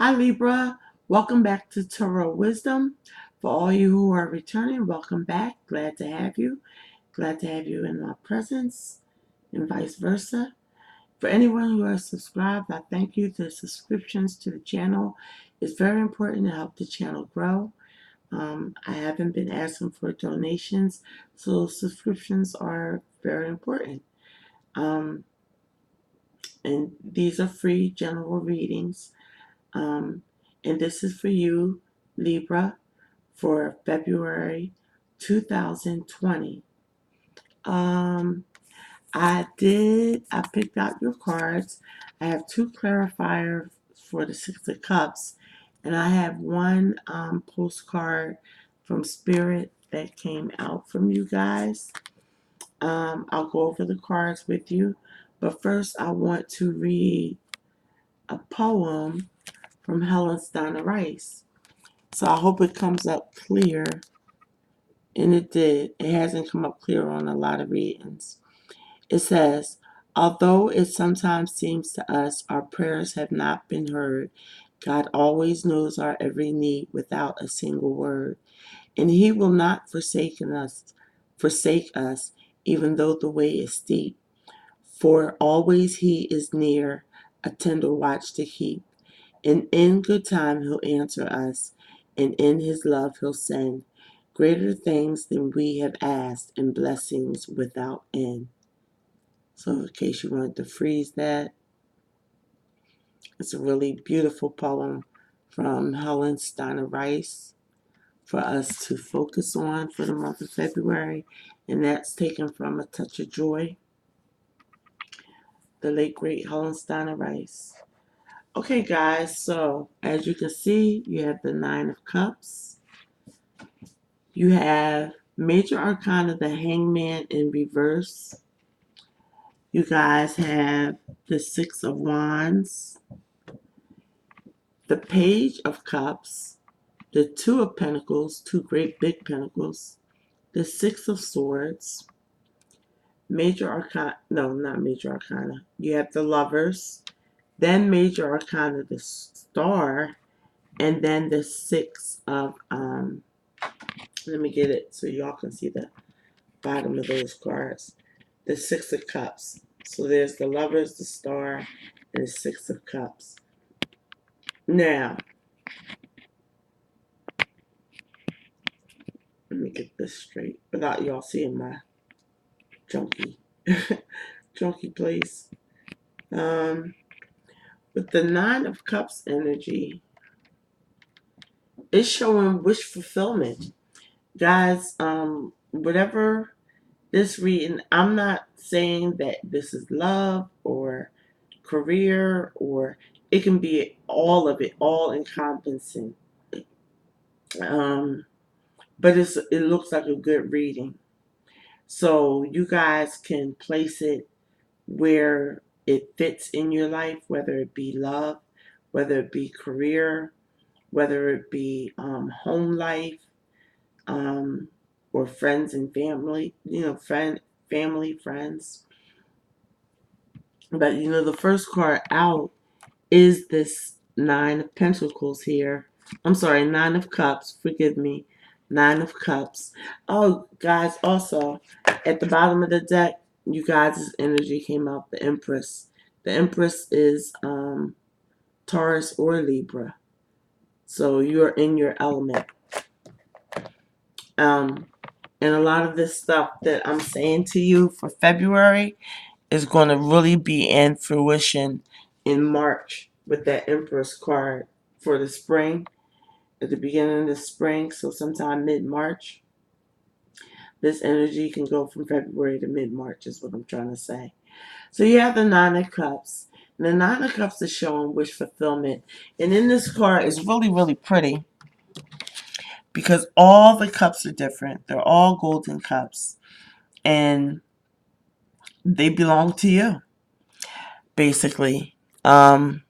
Hi Libra, welcome back to Tarot Wisdom. For all you who are returning, welcome back. Glad to have you. Glad to have you in my presence and vice versa. For anyone who has subscribed, I thank you. The subscriptions to the channel is very important to help the channel grow. I haven't been asking for donations, so subscriptions are very important. Um, and these are free general readings. Um, and this is for you, Libra, for February 2020. Um, I picked out your cards. I have two clarifiers for the Six of Cups, and I have one postcard from Spirit that came out from you guys. I'll go over the cards with you, but first I want to read a poem from Helen Steiner Rice. So I hope it comes up clear. And it did. It hasn't come up clear on a lot of readings. It says, although it sometimes seems to us our prayers have not been heard, God always knows our every need without a single word. And He will not forsake us, even though the way is steep. For always He is near, a tender watch to keep. And in good time He'll answer us, and in His love He'll send greater things than we have asked, and blessings without end. So in case you wanted to freeze that, it's a really beautiful poem from Helen Steiner Rice for us to focus on for the month of February, and that's taken from A Touch of Joy, the late great Helen Steiner Rice. Okay guys, so as you can see, you have the Nine of Cups. You have Major Arcana, the Hangman in reverse. You guys have the Six of Wands, the Page of Cups, the Two of Pentacles, two great big pentacles, the Six of Swords, Major Arcana, no, not Major Arcana. You have the Lovers, then Major Arcana, the Star, and then the Six of, let me get it so y'all can see the bottom of those cards. The Six of Cups. So there's the Lovers, the Star, and the Six of Cups. Now, let me get this straight without y'all seeing my junky, junky place. With the Nine of Cups energy, it's showing wish fulfillment. Guys, whatever this reading, I'm not saying that this is love or career, or it can be all of it, all encompassing. But it looks like a good reading. So you guys can place it where it fits in your life, whether it be love, whether it be career, whether it be home life, or friends and family, family, friends. But the first card out is this Nine of Pentacles here. I'm sorry, Nine of Cups. Forgive me. Nine of Cups. Oh, guys, also, at the bottom of the deck, you guys' energy came out, the Empress. The Empress is Taurus or Libra. So you're in your element. And a lot of this stuff that I'm saying to you for February is going to really be in fruition in March with that Empress card for the spring, at the beginning of the spring, so sometime mid-March. This energy can go from February to mid-March is what I'm trying to say. So you have the Nine of Cups. And the Nine of Cups is showing wish fulfillment. And in this card, it's really, really pretty because all the cups are different. They're all golden cups. And they belong to you, basically. And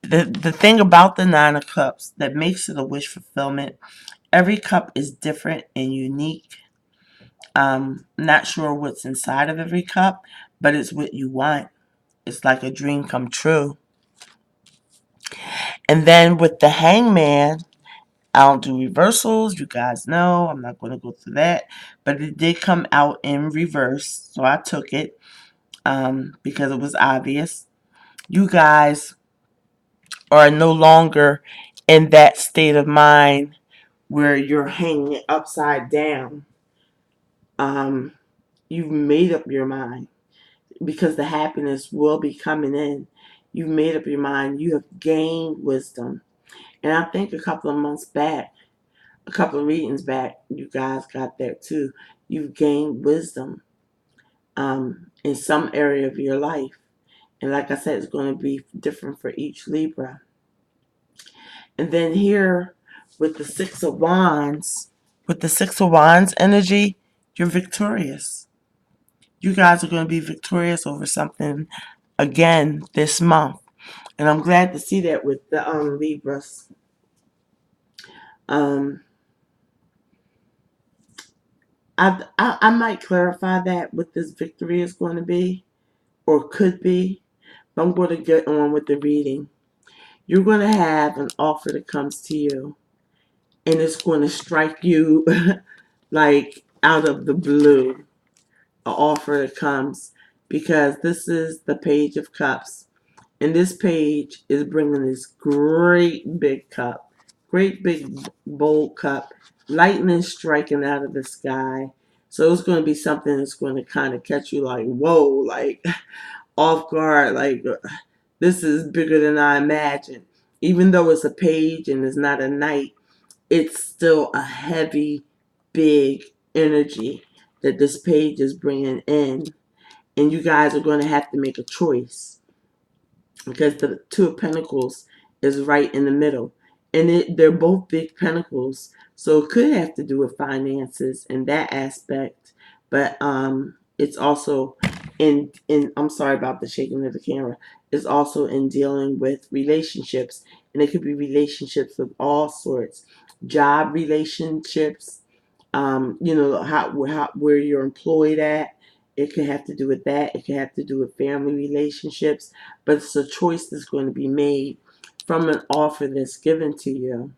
the thing about the Nine of Cups that makes it a wish fulfillment, every cup is different and unique. Not sure what's inside of every cup, but it's what you want. It's like a dream come true. And then with the Hangman, I don't do reversals. You guys know I'm not going to go through that. But it did come out in reverse. So I took it because it was obvious. You guys are no longer in that state of mind where you're hanging it upside down. Um, you've made up your mind because the happiness will be coming in. You've made up your mind. You have gained wisdom. And I think a couple of months back, a couple of readings back, you guys got that too. You've gained wisdom in some area of your life. And like I said, it's going to be different for each Libra. And then here with the Six of Wands energy, you're victorious. You guys are going to be victorious over something again this month. And I'm glad to see that with the Libras. Um, I might clarify that what this victory is going to be or could be. But I'm going to get on with the reading. You're going to have an offer that comes to you, and it's going to strike you like out of the blue. An offer that comes because this is the Page of Cups. And this page is bringing this great big cup, great big bold cup, lightning striking out of the sky. So it's going to be something that's going to kind of catch you like, whoa, like off guard, like this is bigger than I imagined. Even though it's a page and it's not a knight, it's still a heavy, big energy that this page is bringing in. And you guys are going to have to make a choice because the Two of Pentacles is right in the middle. And they're both big pentacles. So it could have to do with finances in that aspect. But it's also in I'm sorry about the shaking of the camera. It's also in dealing with relationships. And it could be relationships of all sorts. Job relationships, where you're employed at. It can have to do with that. It can have to do with family relationships. But it's a choice that's going to be made from an offer that's given to you.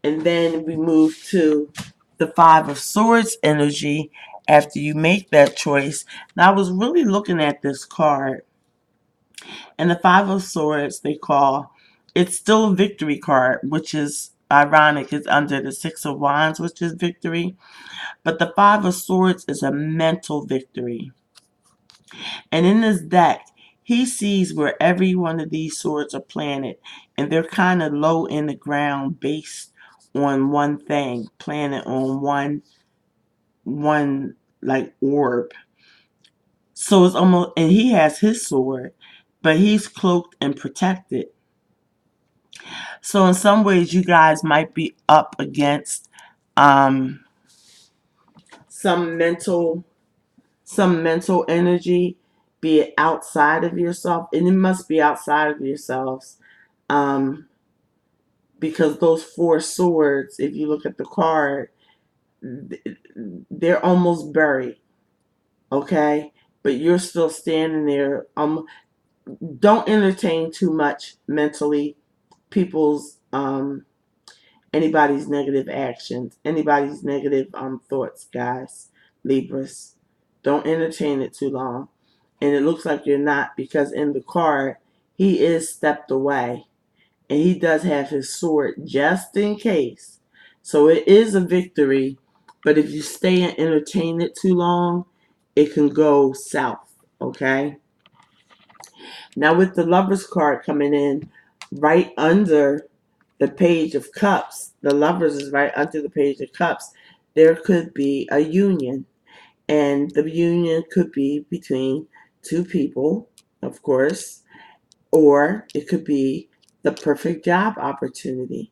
And then we move to the Five of Swords energy after you make that choice. Now, I was really looking at this card. And the Five of Swords, it's still a victory card, which is ironic. It's under the Six of Wands, which is victory. But the Five of Swords is a mental victory. And in this deck, he sees where every one of these swords are planted. And they're kind of low in the ground based on one thing, planted on one like orb. So it's almost, and he has his sword, but he's cloaked and protected. So in some ways, you guys might be up against um, some mental energy, be it outside of yourself, and it must be outside of yourselves, because those four swords, if you look at the card, they're almost buried, okay? But you're still standing there. Don't entertain too much mentally people's anybody's negative actions, anybody's negative thoughts, guys, Libras. Don't entertain it too long. And it looks like you're not, because in the card, he is stepped away. And he does have his sword just in case. So it is a victory. But if you stay and entertain it too long, it can go south. Okay? Now with the Lovers card coming in right under the Page of Cups, the Lovers is right under the Page of Cups, there could be a union. And the union could be between two people, of course, or it could be the perfect job opportunity.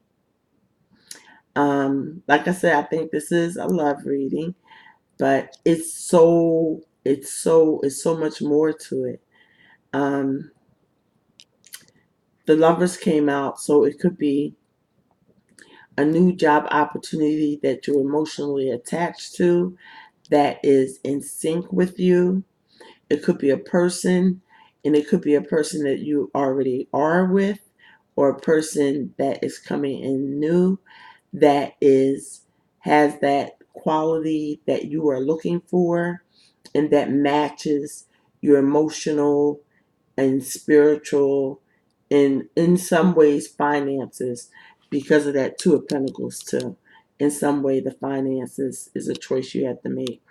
Like I said, I think this is a love reading, but it's so much more to it. The Lovers came out, so it could be a new job opportunity that you're emotionally attached to, that is in sync with you. It could be a person, and it could be a person that you already are with, or a person that is coming in new that has that quality that you are looking for and that matches your emotional and spiritual and in some ways finances, because of that Two of Pentacles too. In some way the finances is a choice you have to make.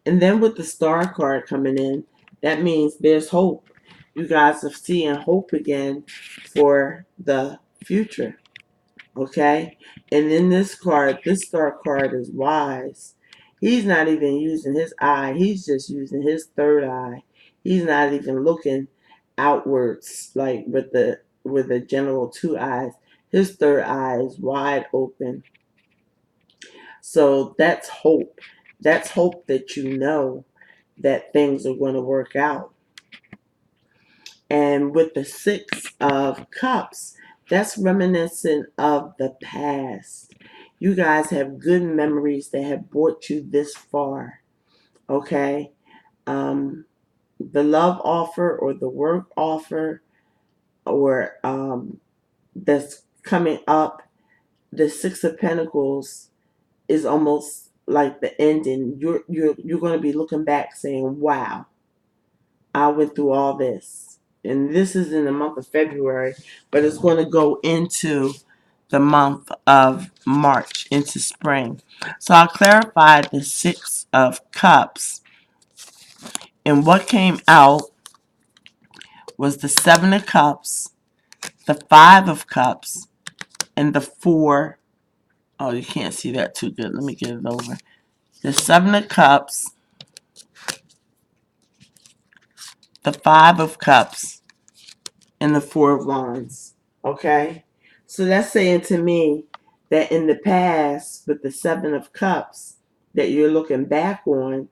And then with the Star card coming in, that means there's hope. You guys are seeing hope again for the future. Okay? And in this card, this Star card is wise. He's not even using his eye. He's just using his third eye. He's not even looking outwards like with the general two eyes. His third eye is wide open. So that's hope. That's hope that you know that things are going to work out. And with the Six of Cups, that's reminiscent of the past. You guys have good memories that have brought you this far. Okay? The love offer or the work offer or that's coming up, the Six of Pentacles is almost like the ending. You're going to be looking back saying, wow, I went through all this. And this is in the month of February, but it's going to go into the month of March, into spring. So I'll clarify the Six of Cups. And what came out was the Seven of Cups, the Five of Cups, and the Four. Oh, you can't see that too good. Let me get it over. The Seven of Cups, the Five of Cups, and the Four of Wands. Okay? So that's saying to me that in the past, with the Seven of Cups that you're looking back on,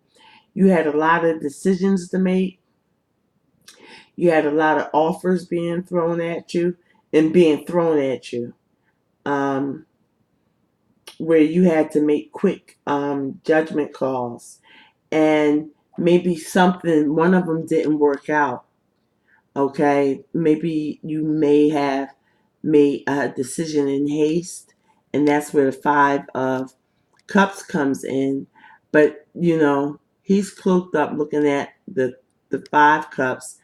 you had a lot of decisions to make. You had a lot of offers being thrown at you and being thrown at you, um, where you had to make quick judgment calls. And maybe one of them didn't work out. Okay, maybe you may have made a decision in haste, and that's where the Five of Cups comes in. But he's cloaked up looking at the Five Cups.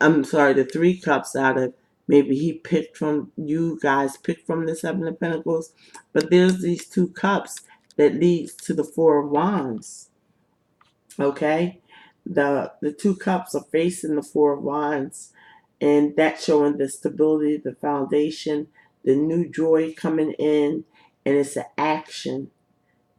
I'm sorry, the Three Cups out of maybe you guys picked from the Seven of Pentacles. But there's these two cups that leads to the Four of Wands. Okay, the two cups are facing the Four of Wands, and that's showing the stability, the foundation, the new joy coming in, and it's an action.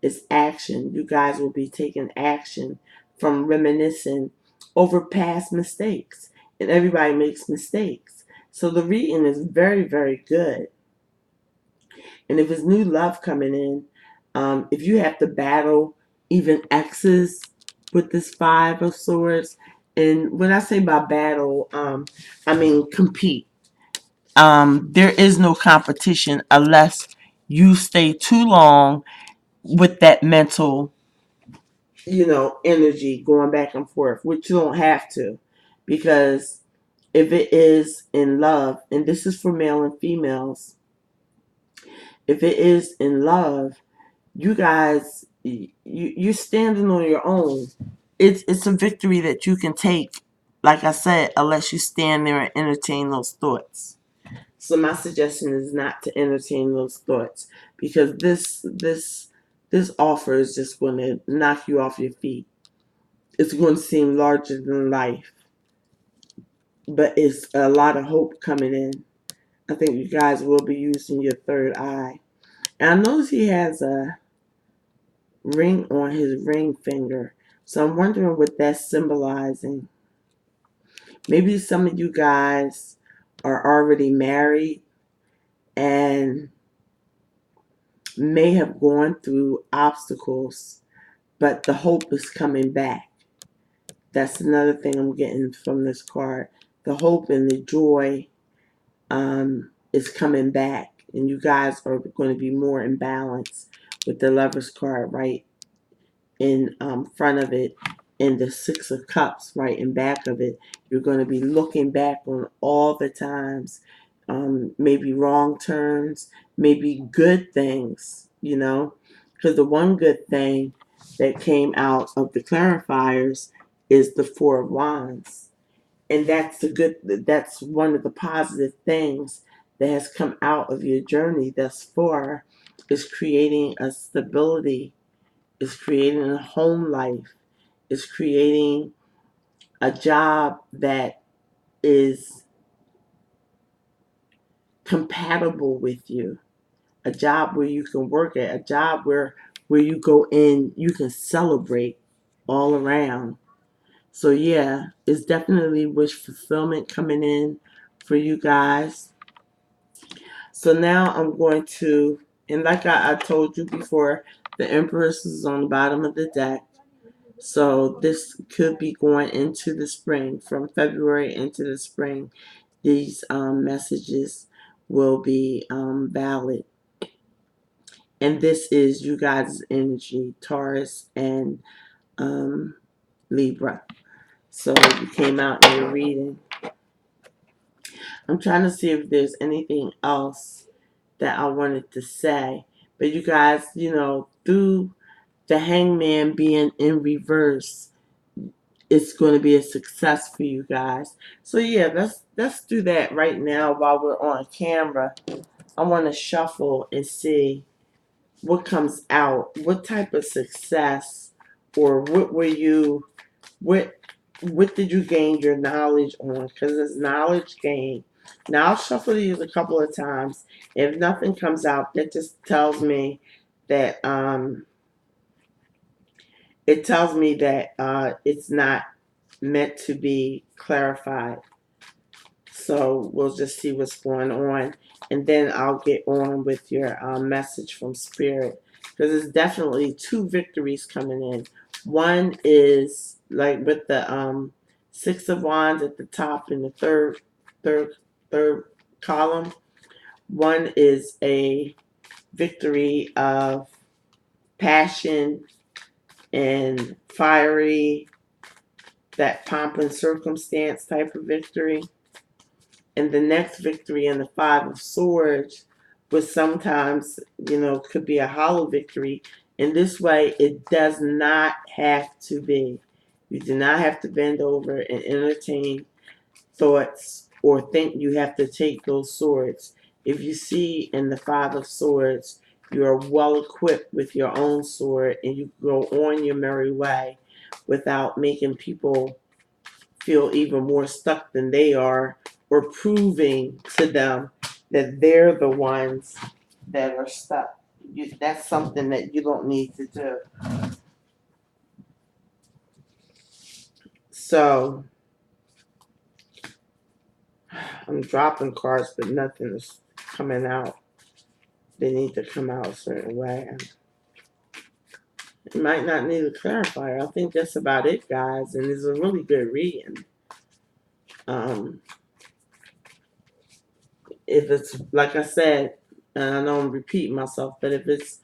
It's action. You guys will be taking action from reminiscing over past mistakes, and everybody makes mistakes. So the reading is very, very good. And if it's new love coming in, if you have to battle even exes with this Five of Swords, and when I say by battle, I mean compete. There is no competition unless you stay too long with that mental, energy going back and forth, which you don't have to, because if it is in love, and this is for male and females, if it is in love, you guys, you're standing on your own. It's a victory that you can take, like I said, unless you stand there and entertain those thoughts. So my suggestion is not to entertain those thoughts, because this offer is just going to knock you off your feet. It's going to seem larger than life, but it's a lot of hope coming in. I think you guys will be using your third eye. And I notice he has a ring on his ring finger. So I'm wondering what that's symbolizing. Maybe some of you guys are already married and may have gone through obstacles, but the hope is coming back. That's another thing I'm getting from this card. The hope and the joy is coming back, and you guys are going to be more in balance with the Lover's card right in front of it, and the Six of Cups right in back of it. You're going to be looking back on all the times maybe wrong turns, maybe good things, because the one good thing that came out of the clarifiers is the Four of Wands. And that's one of the positive things that has come out of your journey thus far, is creating a stability, is creating a home life, is creating a job that is compatible with you, a job where you can work at, a job where you go in, you can celebrate all around. So yeah, it's definitely wish fulfillment coming in for you guys. So now I'm going to, and like I told you before, the Empress is on the bottom of the deck. So this could be going into the spring, from February into the spring. These messages will be valid. And this is you guys' energy, Taurus and Libra. So you came out in your reading. I'm trying to see if there's anything else that I wanted to say. But you guys, through the Hangman being in reverse, it's going to be a success for you guys. So yeah, let's do that right now while we're on camera. I want to shuffle and see what comes out. What type of success, or what what did you gain your knowledge on? Because it's knowledge gain. Now I'll shuffle these a couple of times. If nothing comes out, that just tells me that it's not meant to be clarified. So we'll just see what's going on, and then I'll get on with your message from Spirit, because there's definitely two victories coming in. One is like with the Six of Wands at the top in the third, third column. One is a victory of passion and fiery, that pomp and circumstance type of victory. And the next victory in the Five of Swords was sometimes, could be a hollow victory. In this way, it does not have to be. You do not have to bend over and entertain thoughts or think you have to take those swords. If you see in the Five of Swords, you are well equipped with your own sword and you go on your merry way without making people feel even more stuck than they are, or proving to them that they're the ones that are stuck. That's something that you don't need to do. So I'm dropping cards, but nothing is coming out. They need to come out a certain way. It might not need a clarifier. I think that's about it, guys. And it's a really good reading. If it's like I said, and I know I'm repeating myself, but if it's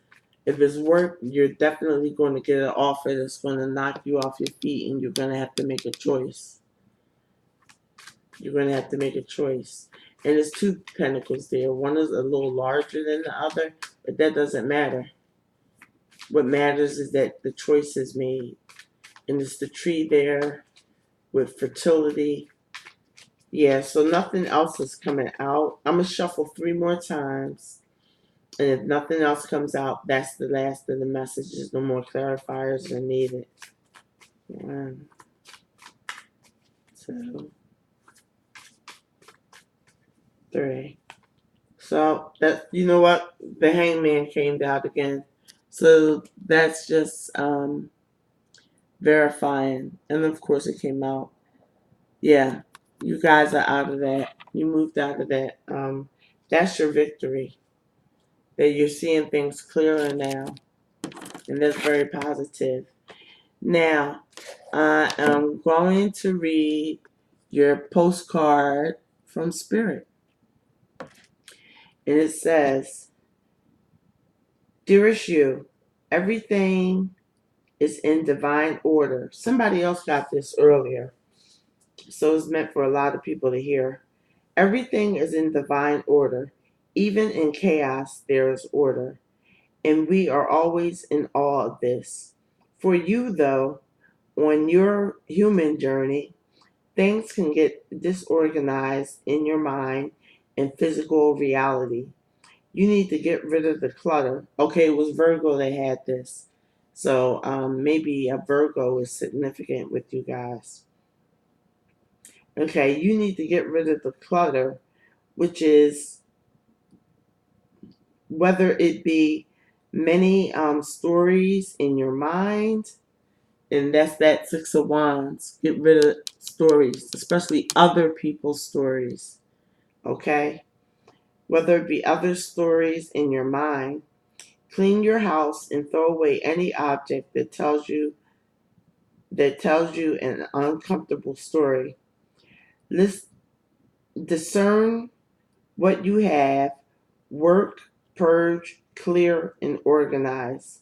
work, you're definitely going to get an offer that's going to knock you off your feet, and you're going to have to make a choice. You're going to have to make a choice. And there's two pentacles there. One is a little larger than the other, but that doesn't matter. What matters is that the choice is made. And it's the tree there with fertility. Yeah, so nothing else is coming out. I'm going to shuffle 3 more times. And if nothing else comes out, that's the last of the messages. No more clarifiers are needed. 1, 2, 3. So that, you know what? The Hangman came out again. So that's just verifying. And of course it came out. Yeah, you guys are out of that. You moved out of that. That's your victory. That you're seeing things clearer now. And that's very positive. Now, I am going to read your postcard from Spirit. And it says, Dearest you, everything is in divine order. Somebody else got this earlier, so it's meant for a lot of people to hear. Everything is in divine order. Even in chaos, there is order. And we are always in awe of this. For you, though, on your human journey, things can get disorganized in your mind and physical reality. You need to get rid of the clutter. Okay, it was Virgo that had this. So maybe a Virgo is significant with you guys. Okay, you need to get rid of the clutter, which is whether it be many stories in your mind, and that's that Six of Wands. Get rid of stories, especially other people's stories. Okay? Whether it be other stories in your mind, clean your house and throw away any object that tells you an uncomfortable story. Let's discern what you have, work, purge, clear, and organize.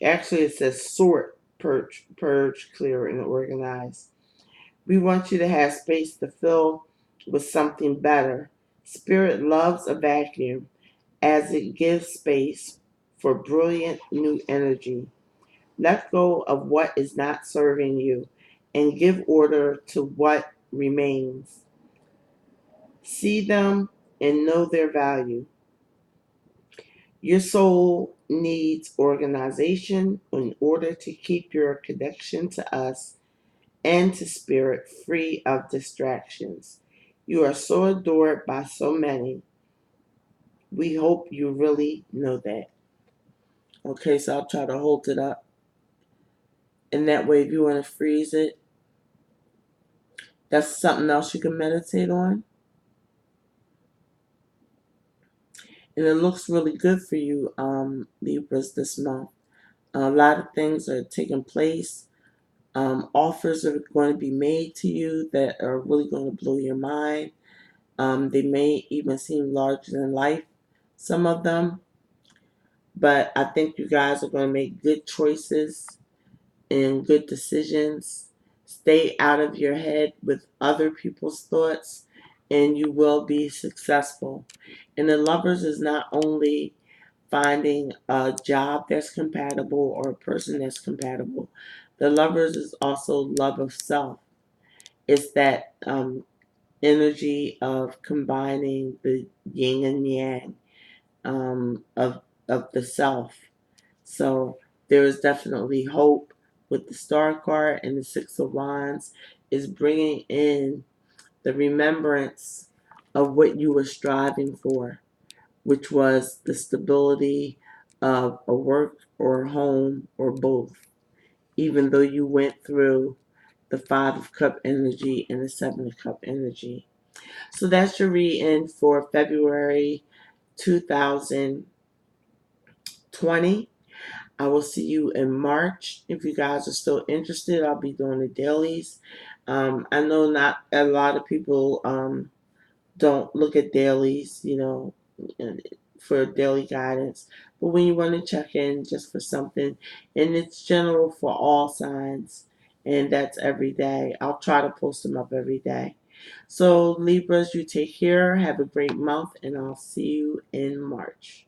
Actually, it says sort, purge, clear, and organize. We want you to have space to fill with something better. Spirit loves a vacuum as it gives space for brilliant new energy. Let go of what is not serving you and give order to what remains. See them and know their value. Your soul needs organization in order to keep your connection to us and to spirit free of distractions. You are so adored by so many. We hope you really know that. Okay, so I'll try to hold it up. And that way, if you want to freeze it, that's something else you can meditate on. And it looks really good for you, Libras, this month. A lot of things are taking place. Offers are going to be made to you that are really going to blow your mind. They may even seem larger than life, some of them. But I think you guys are going to make good choices and good decisions. Stay out of your head with other people's thoughts, and you will be successful. And the lovers is not only finding a job that's compatible or a person that's compatible. The lovers is also love of self. It's that energy of combining the yin and yang of the self. So there is definitely hope with the Star card, and the Six of Wands is bringing in the remembrance of what you were striving for, which was the stability of a work or a home or both, even though you went through the Five of Cup energy and the Seven of Cup energy. So that's your reading for February 2020. I will see you in March. If you guys are still interested, I'll be doing the dailies. I know not a lot of people don't look at dailies, for daily guidance. But when you want to check in just for something, and it's general for all signs, and that's every day. I'll try to post them up every day. So, Libras, you take care. Have a great month, and I'll see you in March.